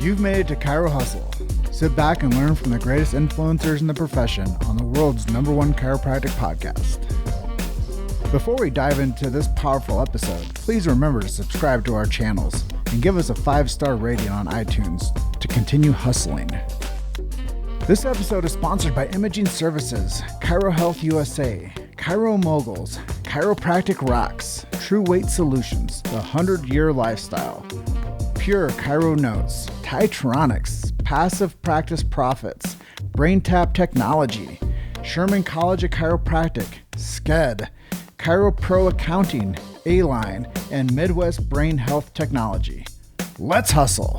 You've made it to Chiro Hustle. Sit back and learn from the greatest influencers in the profession on the world's #1 chiropractic podcast. Before we dive into this powerful episode, please remember to subscribe to our channels and give us a 5-star rating on iTunes to continue hustling. This episode is sponsored by Imaging Services, Chiro Health USA, Chiro Moguls, Chiropractic Rocks, True Weight Solutions, The 100-Year Lifestyle, Pure Chiro Notes, Titronics, Passive Practice Profits, BrainTap Technology, Sherman College of Chiropractic, SCED, Chiro Pro Accounting, A-Line, and Midwest Brain Health Technology. Let's hustle!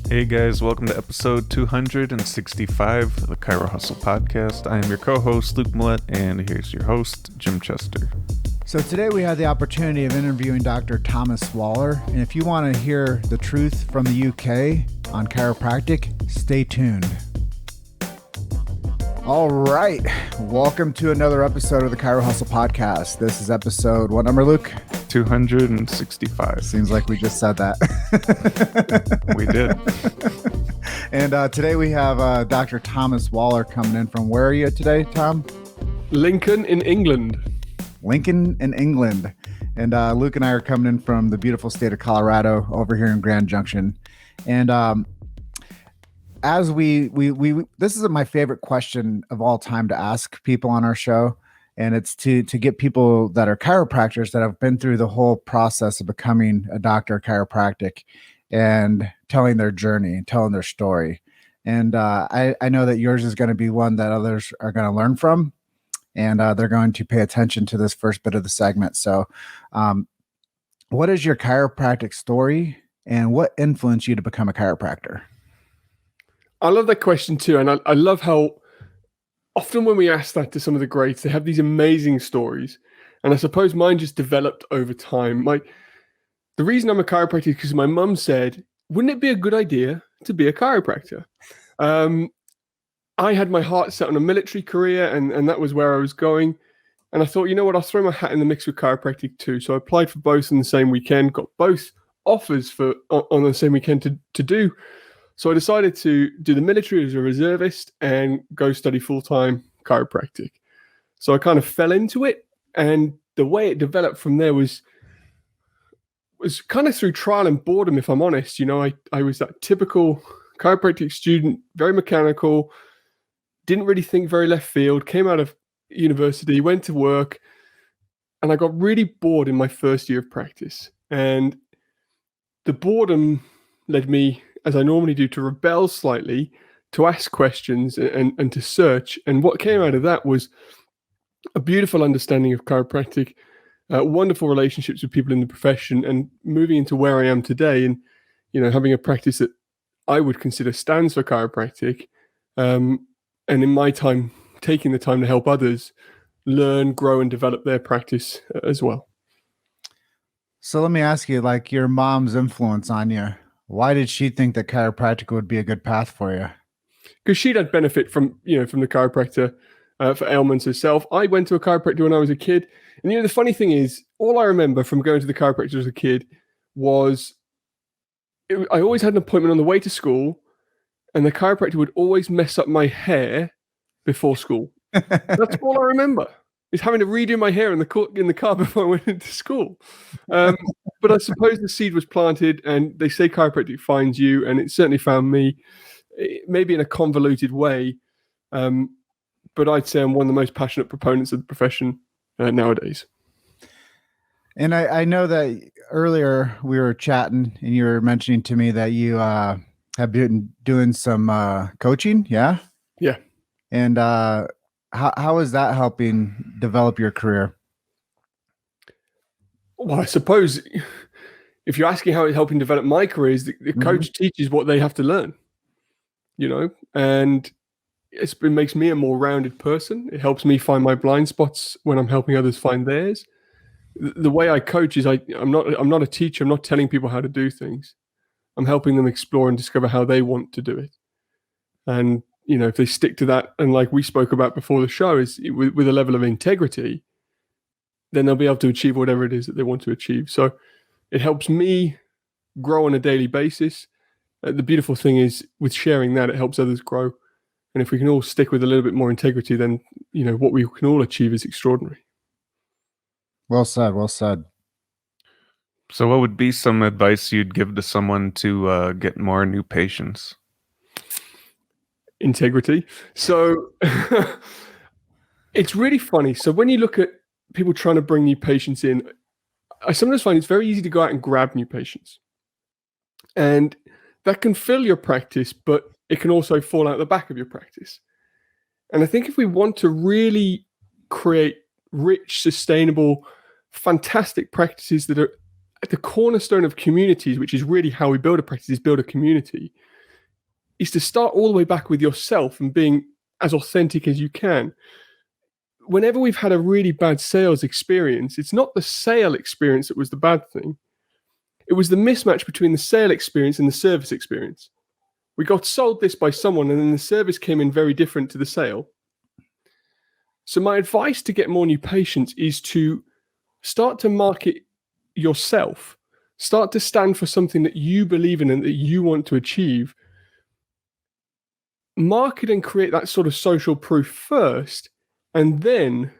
Hey guys, welcome to episode 265 of the Chiro Hustle podcast. I am your co-host, Luke Millett, and here's your host, Jim Chester. So today we had the opportunity of interviewing Dr. Thomas Waller, and if you want to hear the truth from the UK on chiropractic, stay tuned. All right, welcome to another episode of the Chiro Hustle podcast. This is episode, what number, Luke? 265. Seems like we just said that. We did. And today we have Dr. Thomas Waller coming in from, where are you today, Tom? Lincoln in England. Lincoln in England. And Luke and I are coming in from the beautiful state of Colorado over here in Grand Junction. And as we this is my favorite question of all time to ask people on our show. And it's to get people that are chiropractors that have been through the whole process of becoming a doctor of chiropractic and telling their journey, telling their story. And I know that yours is going to be one that others are going to learn from, and they're going to pay attention to this first bit of the segment. So what is your chiropractic story, and what influenced you to become a chiropractor? I love that question too. And I love how often when we ask that to some of the greats, they have these amazing stories. And I suppose mine just developed over time. The reason I'm a chiropractor is because my mum said, wouldn't it be a good idea to be a chiropractor? I had my heart set on a military career, and that was where I was going. And I thought, you know what, I'll throw my hat in the mix with chiropractic too. So I applied for both on the same weekend, got both offers on the same weekend to do. So I decided to do the military as a reservist and go study full-time chiropractic. So I kind of fell into it, and the way it developed from there was kind of through trial and boredom, if I'm honest. You know, I was that typical chiropractic student, very mechanical, didn't really think very left field, came out of university, went to work, and I got really bored in my first year of practice. And the boredom led me, as I normally do, to rebel slightly, to ask questions and to search. And what came out of that was a beautiful understanding of chiropractic, wonderful relationships with people in the profession, and moving into where I am today, and, you know, having a practice that I would consider stands for chiropractic. And in my time, taking the time to help others learn, grow, and develop their practice as well. So let me ask you, like, your mom's influence on you. Why did she think that chiropractic would be a good path for you? Because she'd had benefit from the chiropractor for ailments herself. I went to a chiropractor when I was a kid. And, the funny thing is, all I remember from going to the chiropractor as a kid was I always had an appointment on the way to school, and the chiropractor would always mess up my hair before school. That's all I remember, is having to redo my hair in the car before I went into school. But I suppose the seed was planted, and they say chiropractic finds you, and it certainly found me, maybe in a convoluted way. But I'd say I'm one of the most passionate proponents of the profession nowadays. And I know that earlier we were chatting, and you were mentioning to me that you have been doing some coaching. Yeah. Yeah. And how is that helping develop your career? Well, I suppose if you're asking how it's helping develop my career, is the coach teaches what they have to learn, and it makes me a more rounded person. It helps me find my blind spots when I'm helping others find theirs. The way I coach is I'm not a teacher. I'm not telling people how to do things. I'm helping them explore and discover how they want to do it. And, if they stick to that, and like we spoke about before the show, is with a level of integrity, then they'll be able to achieve whatever it is that they want to achieve. So it helps me grow on a daily basis. The beautiful thing is with sharing that, it helps others grow. And if we can all stick with a little bit more integrity, then, what we can all achieve is extraordinary. Well said. Well said. So what would be some advice you'd give to someone to get more new patients? Integrity. So it's really funny. So when you look at people trying to bring new patients in, I sometimes find it's very easy to go out and grab new patients. And that can fill your practice, but it can also fall out the back of your practice. And I think if we want to really create rich, sustainable, fantastic practices that are at the cornerstone of communities, which is really how we build a practice, is build a community, is to start all the way back with yourself and being as authentic as you can. Whenever we've had a really bad sales experience, it's not the sale experience that was the bad thing. It was the mismatch between the sale experience and the service experience. We got sold this by someone, and then the service came in very different to the sale. So my advice to get more new patients is to start to market yourself. Start to stand for something that you believe in and that you want to achieve. Market and create that sort of social proof first, and then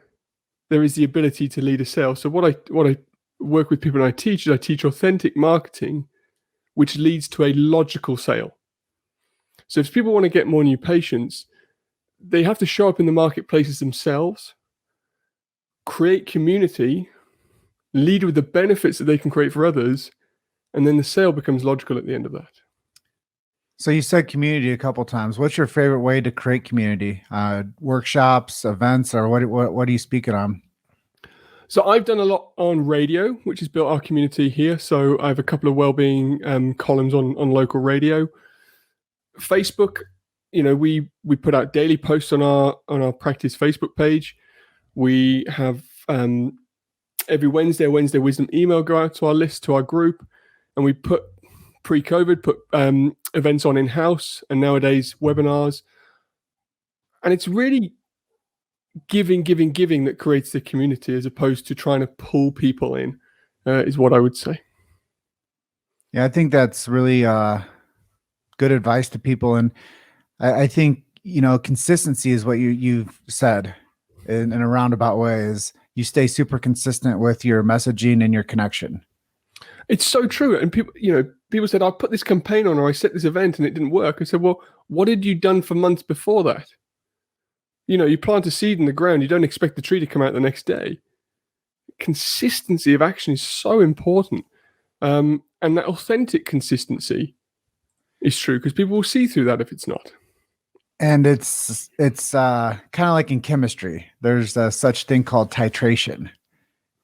there is the ability to lead a sale. So what I work with people and I teach authentic marketing, which leads to a logical sale. So if people want to get more new patients, they have to show up in the marketplaces themselves, create community, lead with the benefits that they can create for others, and then the sale becomes logical at the end of that. So you said community a couple times. What's your favorite way to create community? Workshops, events, or what are you speaking on? So I've done a lot on radio, which has built our community here. So I have a couple of wellbeing columns on local radio. Facebook, we put out daily posts on our practice Facebook page. We have every Wednesday wisdom email go out to our list, to our group, and we put pre-COVID events on in-house, and nowadays webinars. And it's really giving that creates the community, as opposed to trying to pull people in, is what I would say. Yeah, I think that's really good advice to people. And I think, consistency is what you've said in a roundabout way, is you stay super consistent with your messaging and your connection. It's so true. And people said, I put this campaign on, or I set this event and it didn't work. I said, well, what had you done for months before that? You plant a seed in the ground, you don't expect the tree to come out the next day. Consistency of action is so important. And that authentic consistency is true, because people will see through that if it's not. And it's kind of like in chemistry. There's such thing called titration.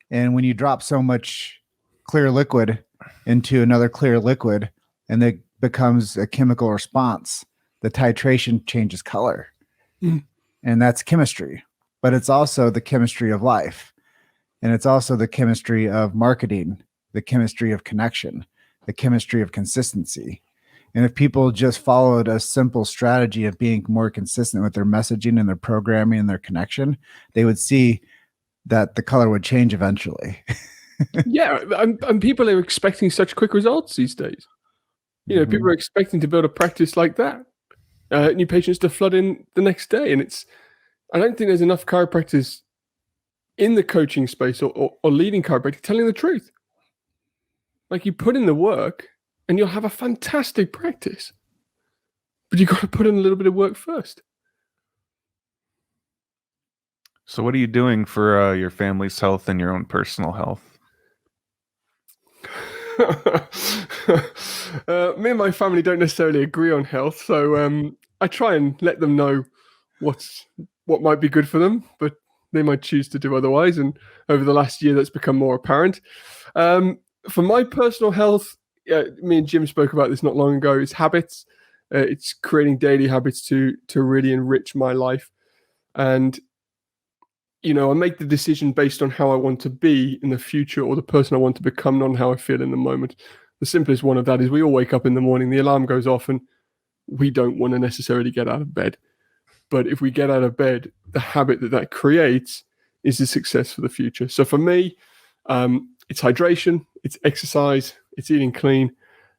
And when you drop so much clear liquid into another clear liquid, and it becomes a chemical response, the titration changes color. Mm. And that's chemistry. But it's also the chemistry of life. And it's also the chemistry of marketing, the chemistry of connection, the chemistry of consistency. And if people just followed a simple strategy of being more consistent with their messaging and their programming and their connection, they would see that the color would change eventually. Yeah, and people are expecting such quick results these days. People are expecting to build a practice like that. New patients to flood in the next day. And I don't think there's enough chiropractors in the coaching space or leading chiropractic telling the truth. Like, you put in the work and you'll have a fantastic practice, but you've got to put in a little bit of work first. So what are you doing for your family's health and your own personal health? Me and my family don't necessarily agree on health, so I try and let them know what might be good for them, but they might choose to do otherwise. And over the last year, that's become more apparent. For my personal health, me and Jim spoke about this not long ago. It's habits. It's creating daily habits to really enrich my life. And I make the decision based on how I want to be in the future, or the person I want to become, not on how I feel in the moment. The simplest one of that is we all wake up in the morning, the alarm goes off, and we don't want to necessarily get out of bed. But if we get out of bed, the habit that creates is a success for the future. So for me, it's hydration, it's exercise, it's eating clean,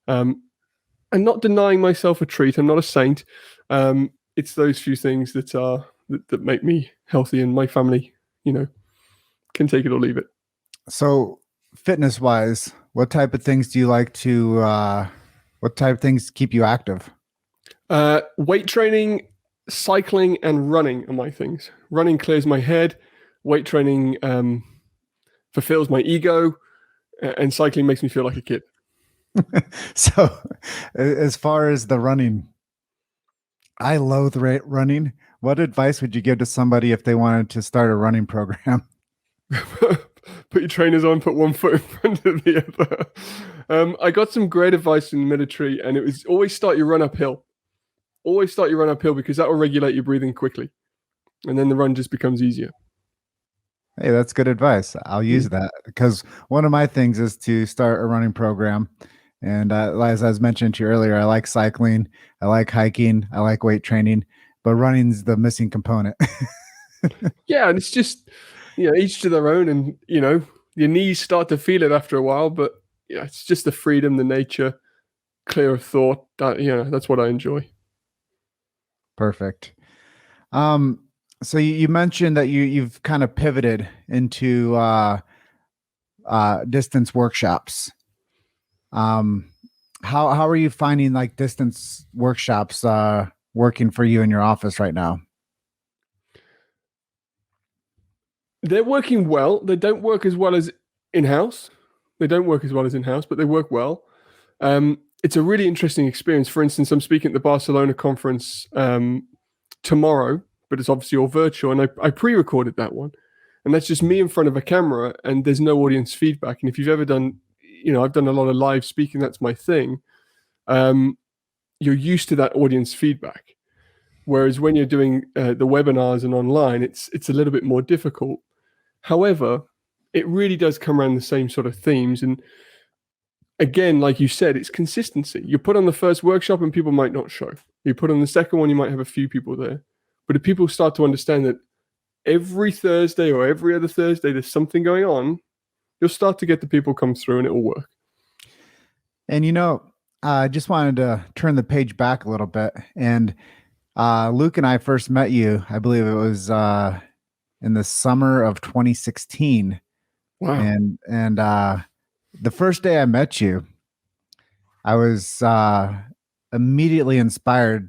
And not denying myself a treat. I'm not a saint. It's those few things that make me healthy, and my family, can take it or leave it. So, fitness wise, what type of things do you like to? What type of things keep you active? Weight training, cycling, and running are my things. Running clears my head. Weight training fulfills my ego, and cycling makes me feel like a kid. So, as far as the running, I loathe running. What advice would you give to somebody if they wanted to start a running program? Put your trainers on, put one foot in front of the other. I got some great advice in the military, and it was always start your run uphill. Always start your run uphill, because that will regulate your breathing quickly. And then the run just becomes easier. Hey, that's good advice. I'll use that, because one of my things is to start a running program. And as I was mentioning to you earlier, I like cycling, I like hiking, I like weight training, but running's the missing component. Yeah, and it's just, each to their own, and your knees start to feel it after a while, but it's just the freedom, the nature, clear of thought. That's what I enjoy. Perfect. So you mentioned that you've kind of pivoted into distance workshops. How are you finding like distance workshops working for you in your office right now? They're working well. They don't work as well as in-house. But they work well. It's a really interesting experience. For instance, I'm speaking at the Barcelona conference tomorrow, but it's obviously all virtual, and I pre-recorded that one. And that's just me in front of a camera, and there's no audience feedback. And if you've ever done, I've done a lot of live speaking, that's my thing. You're used to that audience feedback. Whereas when you're doing the webinars and online, it's a little bit more difficult. However, it really does come around the same sort of themes. And again, like you said, it's consistency. You put on the first workshop and people might not show. You put on the second one, you might have a few people there. But if people start to understand that every Thursday or every other Thursday there's something going on, you'll start to get the people come through, and it will work. And I just wanted to turn the page back a little bit. And Luke and I first met you, I believe it was in the summer of 2016. Wow. And the first day I met you, I was immediately inspired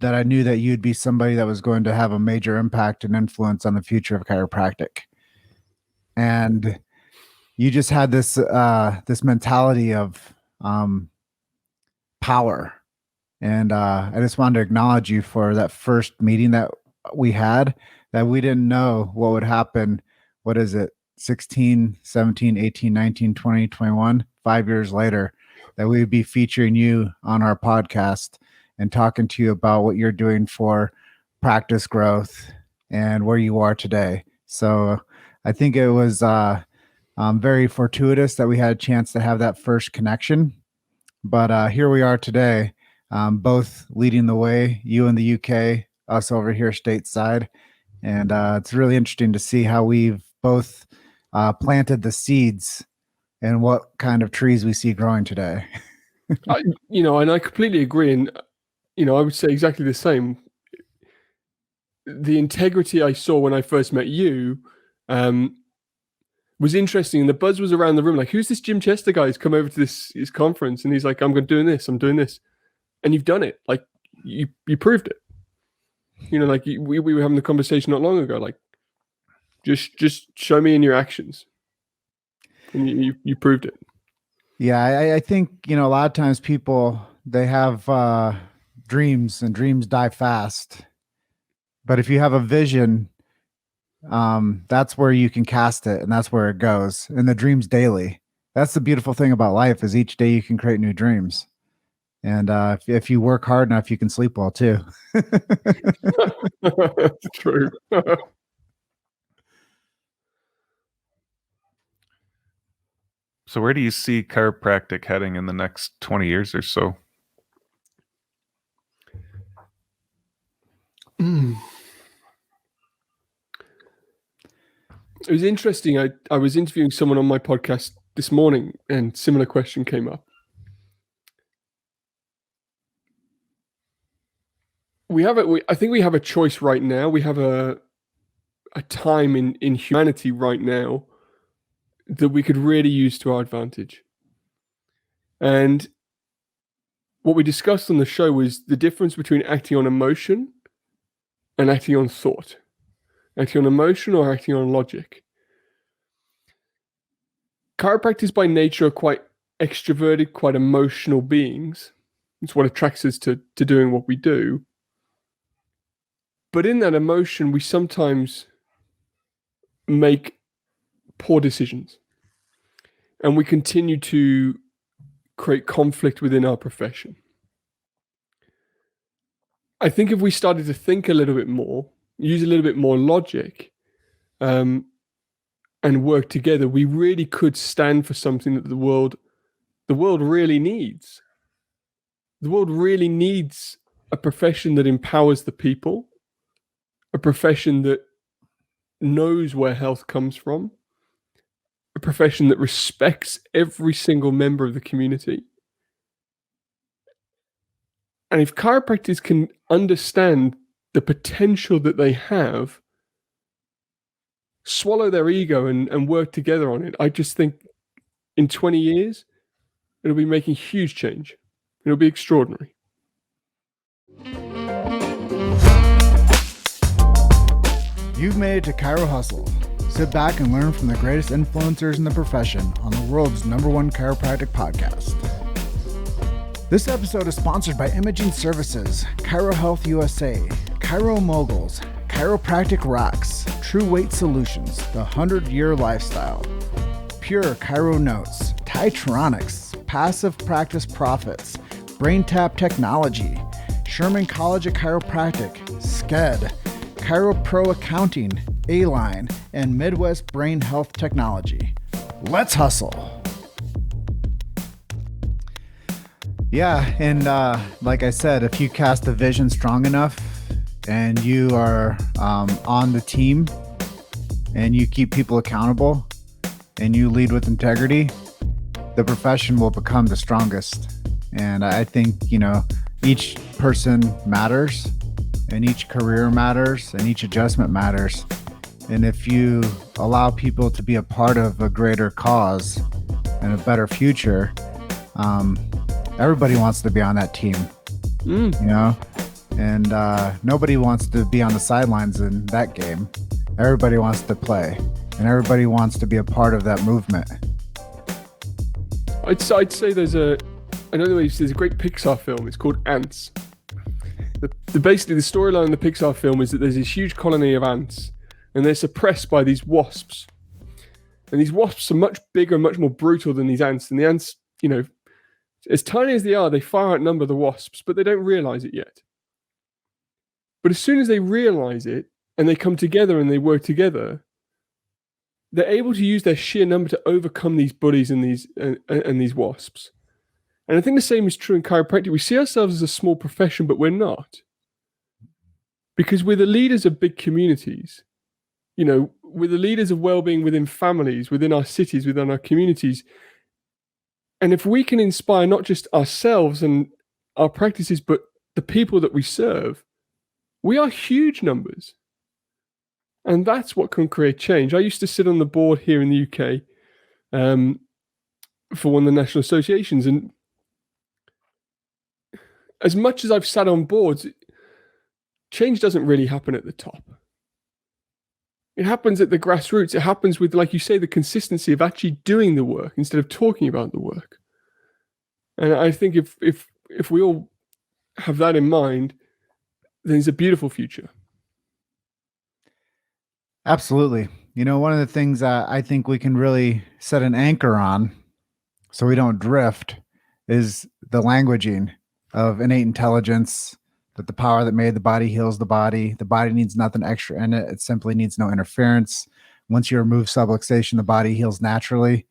that I knew that you'd be somebody that was going to have a major impact and influence on the future of chiropractic. And you just had this this mentality of power. And I just wanted to acknowledge you for that first meeting that we had, that we didn't know what would happen. What is it? 16, 17, 18, 19, 20, 21, 5 years later, that we would be featuring you on our podcast and talking to you about what you're doing for practice growth and where you are today. So I think it was very fortuitous that we had a chance to have that first connection. But here we are today, both leading the way, you in the UK, us over here stateside. And it's really interesting to see how we've both planted the seeds and what kind of trees we see growing today. And I completely agree. And, I would say exactly the same. The integrity I saw when I first met you was interesting. And the buzz was around the room, like, who's this Jim Chester guy who's come over to his conference? And he's like, I'm doing this. And you've done it. Like, you proved it. Like we were having the conversation not long ago, like, just show me in your actions. And you proved it. Yeah, I think, a lot of times people, they have dreams, and dreams die fast. But if you have a vision, that's where you can cast it, and that's where it goes. And the dream's daily. That's the beautiful thing about life, is each day you can create new dreams. And if you work hard enough, you can sleep well too. That's true. So where do you see chiropractic heading in the next 20 years or so? It was interesting. I was interviewing someone on my podcast this morning, and similar question came up. I think we have a choice right now. We have a time in humanity right now that we could really use to our advantage. And what we discussed on the show was the difference between acting on emotion and acting on thought, acting on emotion or acting on logic. Chiropractors by nature are quite extroverted, quite emotional beings. It's what attracts us to doing what we do. But in that emotion, we sometimes make poor decisions. And we continue to create conflict within our profession. I think if we started to think a little bit more, use a little bit more logic, and work together, we really could stand for something that the world really needs. The world really needs a profession that empowers the people, a profession that knows where health comes from, a profession that respects every single member of the community. And if chiropractors can understand the potential that they have, swallow their ego and work together on it, I just think in 20 years, it'll be making huge change. It'll be extraordinary. You've made it to Chiro Hustle. Sit back and learn from the greatest influencers in the profession on the world's #1 chiropractic podcast. This episode is sponsored by Imaging Services, Chiro Health USA, Chiro Moguls, Chiropractic Rocks, True Weight Solutions, The 100-Year Lifestyle, Pure Chiro Notes, Titronics, Passive Practice Profits, BrainTap Technology, Sherman College of Chiropractic, SCED, ChiroPro Accounting, A-Line, and Midwest Brain Health Technology. Let's hustle. Yeah, and like I said, if you cast a vision strong enough and you are on the team and you keep people accountable and you lead with integrity, the profession will become the strongest. And I think, each person matters and each career matters and each adjustment matters. And if you allow people to be a part of a greater cause and a better future, everybody wants to be on that team, and nobody wants to be on the sidelines in that game. Everybody wants to play, and everybody wants to be a part of that movement. I'd say there's a great Pixar film. It's called Ants. Basically, the storyline in the Pixar film is that there's this huge colony of ants, and they're suppressed by these wasps. And these wasps are much bigger and much more brutal than these ants. And the ants, as tiny as they are, they far outnumber the wasps, but they don't realize it yet. But as soon as they realize it and they come together and they work together, they're able to use their sheer number to overcome these bullies and these wasps. And I think the same is true in chiropractic. We see ourselves as a small profession, but we're not. Because we're the leaders of big communities. We're the leaders of well-being within families, within our cities, within our communities. And if we can inspire not just ourselves and our practices, but the people that we serve, we are huge numbers. And that's what can create change. I used to sit on the board here in the UK for one of the national associations. And as much as I've sat on boards, change doesn't really happen at the top. It happens at the grassroots. It happens with, like you say, the consistency of actually doing the work instead of talking about the work. And I think if we all have that in mind, then it's a beautiful future. Absolutely. One of the things I think we can really set an anchor on so we don't drift is the languaging of innate intelligence, that the power that made the body heals the body. The body needs nothing extra in it. It simply needs no interference. Once you remove subluxation, the body heals naturally.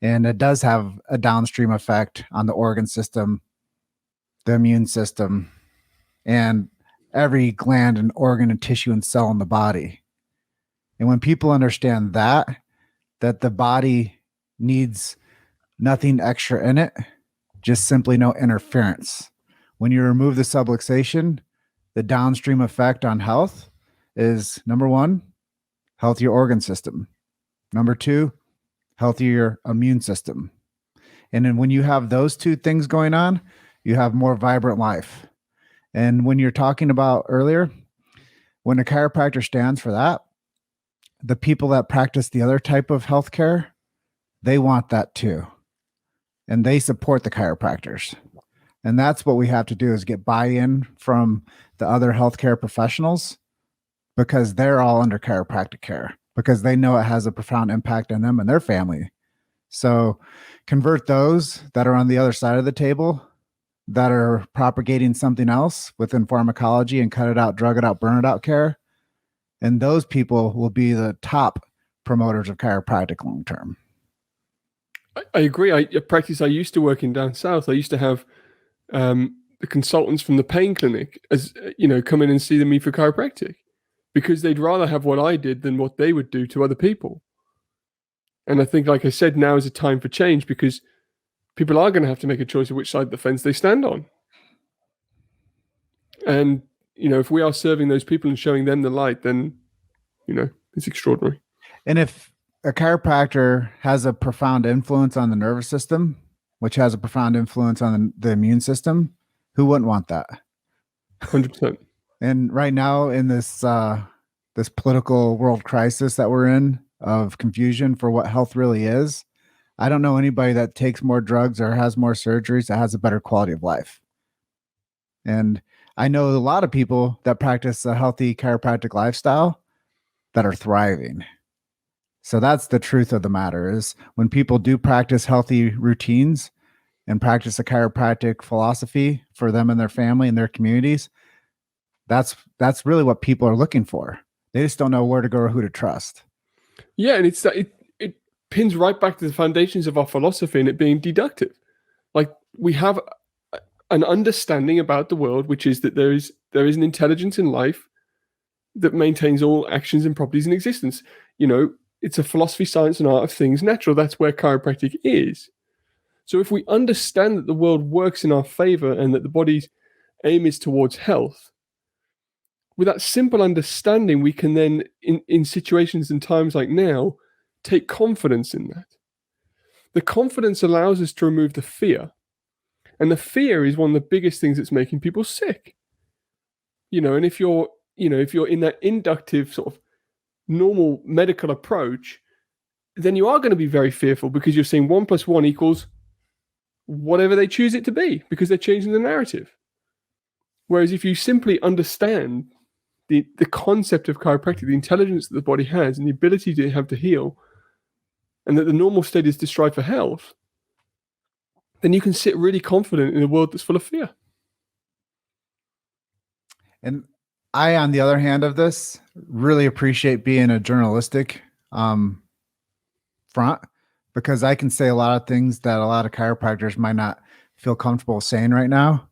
And it does have a downstream effect on the organ system, the immune system, and every gland and organ and tissue and cell in the body. And when people understand that the body needs nothing extra in it, just simply no interference. When you remove the subluxation, the downstream effect on health is number one, healthier organ system. Number two, healthier immune system. And then when you have those two things going on, you have more vibrant life. And when you're talking about earlier, when a chiropractor stands for that, the people that practice the other type of healthcare, they want that too. And they support the chiropractors. And that's what we have to do, is get buy-in from the other healthcare professionals, because they're all under chiropractic care, because they know it has a profound impact on them and their family. So convert those that are on the other side of the table, that are propagating something else within pharmacology and cut it out, drug it out, burn it out care. And those people will be the top promoters of chiropractic long term. I agree. A practice I used to work in down south, I used to have the consultants from the pain clinic, as come in and see me for chiropractic, because they'd rather have what I did than what they would do to other people. And I think, like I said, now is a time for change, because people are going to have to make a choice of which side of the fence they stand on. And, if we are serving those people and showing them the light, then, it's extraordinary. And if a chiropractor has a profound influence on the nervous system, which has a profound influence on the immune system, who wouldn't want that? 100%. And right now, in this this political world crisis that we're in, of confusion for what health really is, I don't know anybody that takes more drugs or has more surgeries that has a better quality of life. And I know a lot of people that practice a healthy chiropractic lifestyle that are thriving. So that's the truth of the matter, is when people do practice healthy routines and practice a chiropractic philosophy for them and their family and their communities, that's really what people are looking for. They just don't know where to go or who to trust. Yeah, and it pins right back to the foundations of our philosophy, and it being deductive. Like, we have an understanding about the world, which is that there is an intelligence in life that maintains all actions and properties in existence. It's a philosophy, science, and art of things natural. That's where chiropractic is. So if we understand that the world works in our favor and that the body's aim is towards health, with that simple understanding, we can then, in situations and times like now, take confidence in that. The confidence allows us to remove the fear. And the fear is one of the biggest things that's making people sick. And if you're in that inductive sort of normal medical approach, then you are going to be very fearful, because you're saying 1 + 1 = whatever they choose it to be, because they're changing the narrative. Whereas if you simply understand the concept of chiropractic, the intelligence that the body has and the ability to have to heal, and that the normal state is to strive for health, then you can sit really confident in a world that's full of fear. And I, on the other hand of this, really appreciate being a journalistic front, because I can say a lot of things that a lot of chiropractors might not feel comfortable saying right now,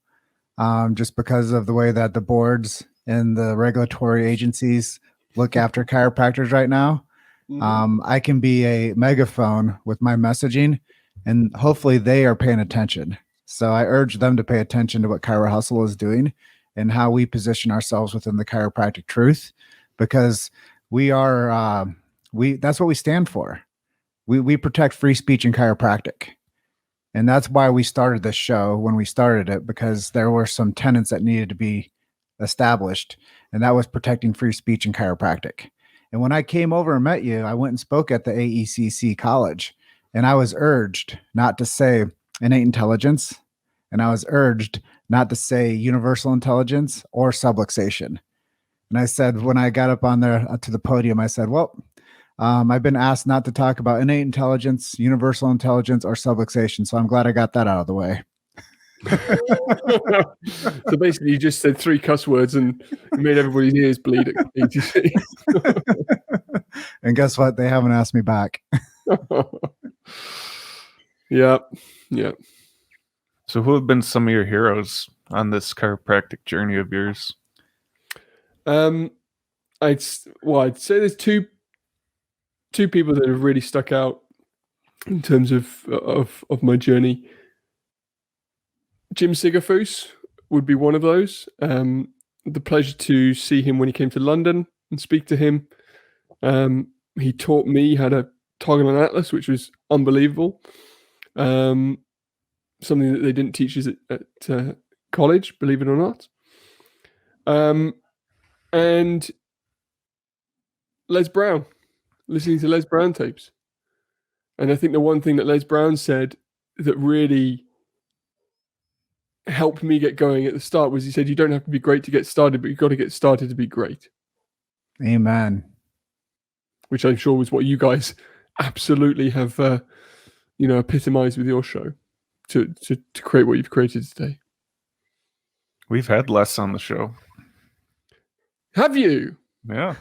just because of the way that the boards and the regulatory agencies look after chiropractors right now. Mm-hmm. I can be a megaphone with my messaging, and hopefully they are paying attention. So I urge them to pay attention to what Chiro Hustle is doing and how we position ourselves within the chiropractic truth, because we are, that's what we stand for. We protect free speech in chiropractic. And that's why we started this show when we started it, because there were some tenets that needed to be established, and that was protecting free speech in chiropractic. And when I came over and met you, I went and spoke at the AECC college, and I was urged not to say innate intelligence, and I was urged not to say universal intelligence or subluxation. And I said, when I got up on there to the podium, I said, well, I've been asked not to talk about innate intelligence, universal intelligence, or subluxation, so I'm glad I got that out of the way. So basically, you just said 3 cuss words and made everybody's ears bleed at ATC. And guess what? They haven't asked me back. Yeah. So who have been some of your heroes on this chiropractic journey of yours? I'd say there's two people that have really stuck out in terms of my journey. Jim Sigafus would be one of those. the pleasure to see him when he came to London and speak to him. He taught me how to toggle an atlas, which was unbelievable. Something that they didn't teach us at college, believe it or not. And Les Brown, listening to Les Brown tapes. And I think the one thing that Les Brown said that really helped me get going at the start was he said, you don't have to be great to get started, but you've got to get started to be great. Amen. Which I'm sure was what you guys absolutely have, epitomized with your show to create what you've created today. We've had Les on the show. Have you? Yeah.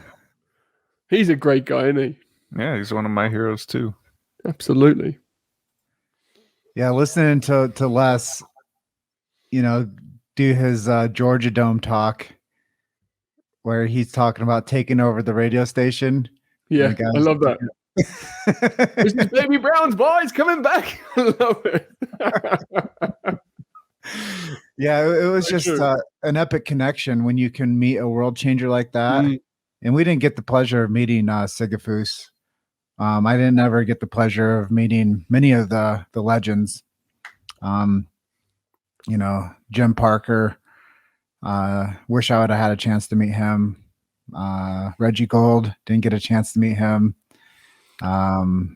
He's a great guy, isn't he? Yeah, he's one of my heroes too. Absolutely. Yeah, listening to Les, do his Georgia Dome talk where he's talking about taking over the radio station. Yeah, I love that. This is Baby Brown's boys coming back. I love it. Yeah, it was just an epic connection when you can meet a world changer like that. And we didn't get the pleasure of meeting Sigafus. I didn't ever get the pleasure of meeting many of the legends. Jim Parker. Wish I would have had a chance to meet him. Reggie Gold, didn't get a chance to meet him. But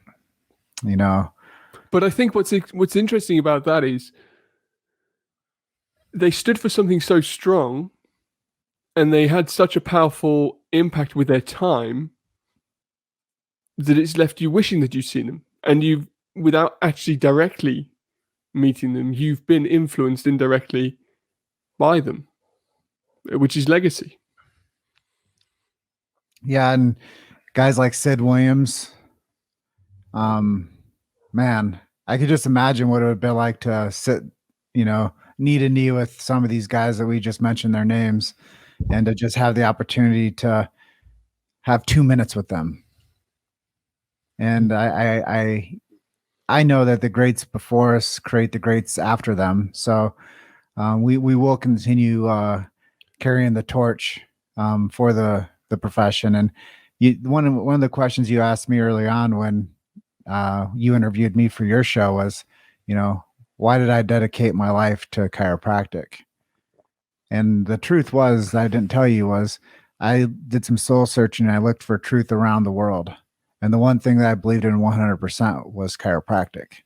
I think what's interesting about that is they stood for something so strong and they had such a powerful impact with their time that it's left you wishing that you'd seen them. And you've, without actually directly meeting them, you've been influenced indirectly by them, which is legacy. Yeah, and guys like Sid Williams, man, I could just imagine what it would be like to sit, knee to knee with some of these guys that we just mentioned their names, and to just have the opportunity to have 2 minutes with them. And I know that the greats before us create the greats after them. So we will continue carrying the torch for the profession. And one of the questions you asked me early on when you interviewed me for your show was, why did I dedicate my life to chiropractic? And the truth was, I didn't tell you, was I did some soul searching and I looked for truth around the world. And the one thing that I believed in 100% was chiropractic.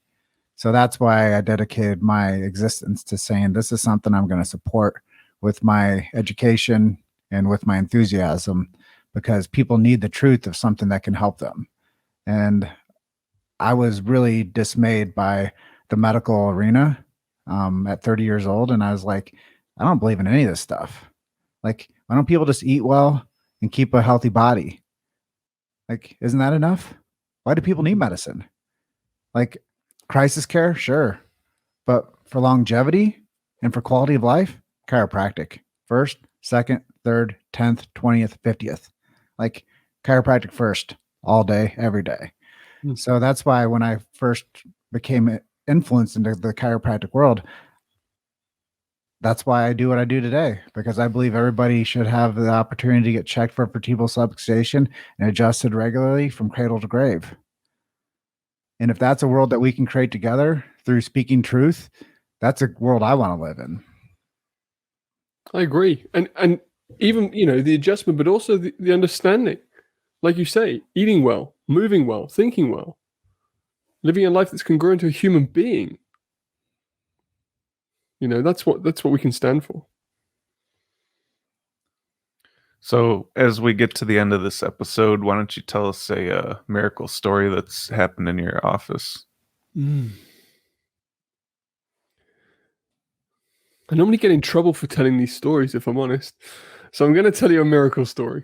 So that's why I dedicated my existence to saying this is something I'm going to support with my education and with my enthusiasm, because people need the truth of something that can help them. And I was really dismayed by the medical arena at 30 years old. And I was like, I don't believe in any of this stuff. Like, why don't people just eat well and keep a healthy body? Like, isn't that enough? Why do people need medicine? Like, crisis care, sure. But for longevity and for quality of life, chiropractic. First, second, third, 10th, 20th, 50th. Like, chiropractic first, all day, every day. So that's why when I first became influenced into the chiropractic world, that's why I do what I do today, because I believe everybody should have the opportunity to get checked for vertebral subluxation and adjusted regularly from cradle to grave. And if that's a world that we can create together through speaking truth, that's a world I want to live in. I agree. And even, the adjustment, but also the understanding. Like you say, eating well, moving well, thinking well, living a life that's congruent to a human being. That's what we can stand for. So as we get to the end of this episode, why don't you tell us a miracle story that's happened in your office? I normally get in trouble for telling these stories, if I'm honest. So I'm going to tell you a miracle story.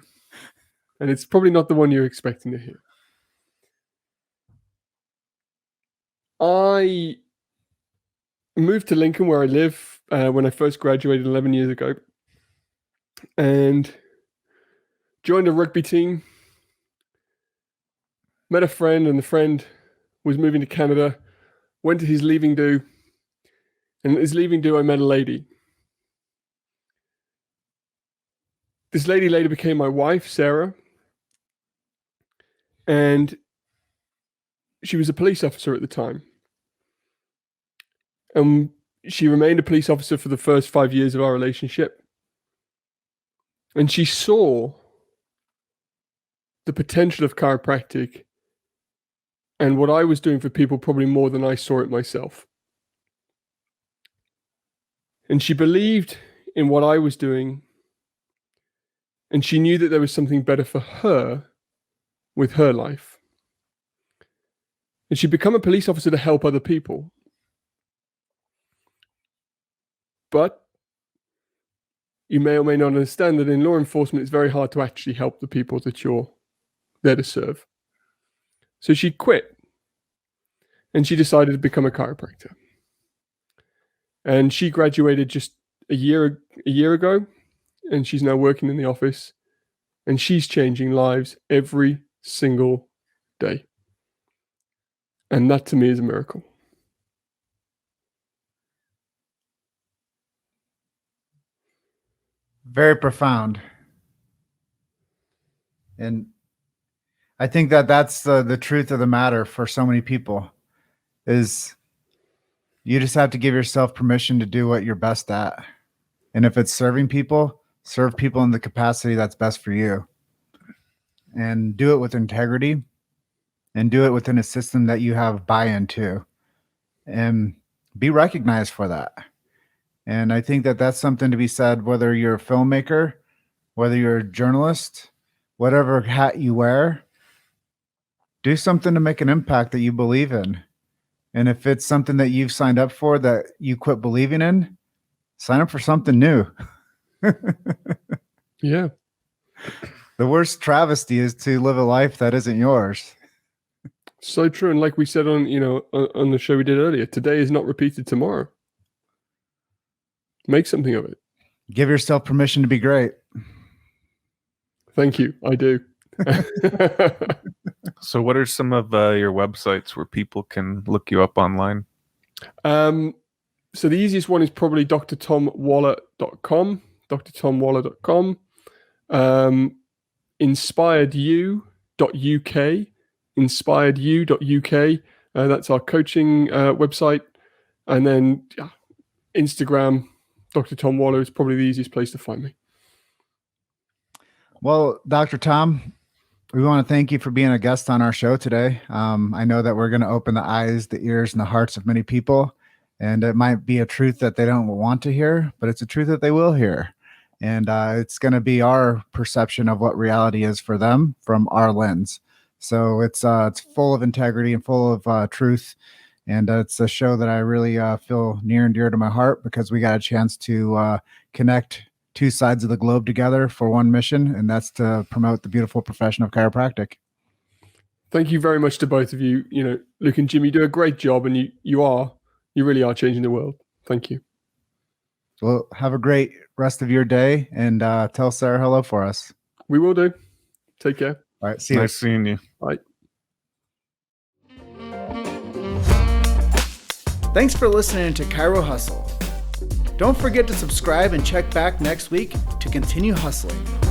And it's probably not the one you're expecting to hear. I moved to Lincoln, where I live, when I first graduated 11 years ago. And joined a rugby team. Met a friend, and the friend was moving to Canada. Went to his leaving do. And at his leaving do, I met a lady. This lady later became my wife, Sarah, and she was a police officer at the time. And she remained a police officer for the first 5 years of our relationship. And she saw the potential of chiropractic and what I was doing for people probably more than I saw it myself. And she believed in what I was doing, and she knew that there was something better for her with her life. And she'd become a police officer to help other people. But you may or may not understand that in law enforcement, it's very hard to actually help the people that you're there to serve. So she quit, and she decided to become a chiropractor. And she graduated just a year ago, and she's now working in the office, and she's changing lives every single day. And that to me is a miracle. Very profound. And I think that that's the truth of the matter for so many people is you just have to give yourself permission to do what you're best at. And if it's serving people, serve people in the capacity that's best for you. And do it with integrity and do it within a system that you have buy-in to and be recognized for that. And I think that that's something to be said, whether you're a filmmaker, whether you're a journalist, whatever hat you wear, do something to make an impact that you believe in. And if it's something that you've signed up for that you quit believing in, sign up for something new. Yeah. The worst travesty is to live a life that isn't yours. So true. And like we said on the show we did earlier, today is not repeated tomorrow. Make something of it. Give yourself permission to be great. Thank you. I do. So what are some of your websites where people can look you up online? So the easiest one is probably drtomwaller.com, drtomwaller.com. Inspiredyou.uk, inspiredyou.uk. That's our coaching website. And then Instagram, Dr. Tom Waller is probably the easiest place to find me. Well, Dr. Tom, we want to thank you for being a guest on our show today. I know that we're going to open the eyes, the ears, and the hearts of many people. And it might be a truth that they don't want to hear, but it's a truth that they will hear. And it's going to be our perception of what reality is for them from our lens. So it's full of integrity and full of truth. And it's a show that I really feel near and dear to my heart because we got a chance to connect two sides of the globe together for one mission, and that's to promote the beautiful profession of chiropractic. Thank you very much to both of you. Luke and Jim, you do a great job, and you really are changing the world. Thank you. Well, have a great rest of your day, and tell Sarah hello for us. We will do. Take care. All right. See you. Nice seeing you. Bye. Thanks for listening to Chiro Hustle. Don't forget to subscribe and check back next week to continue hustling.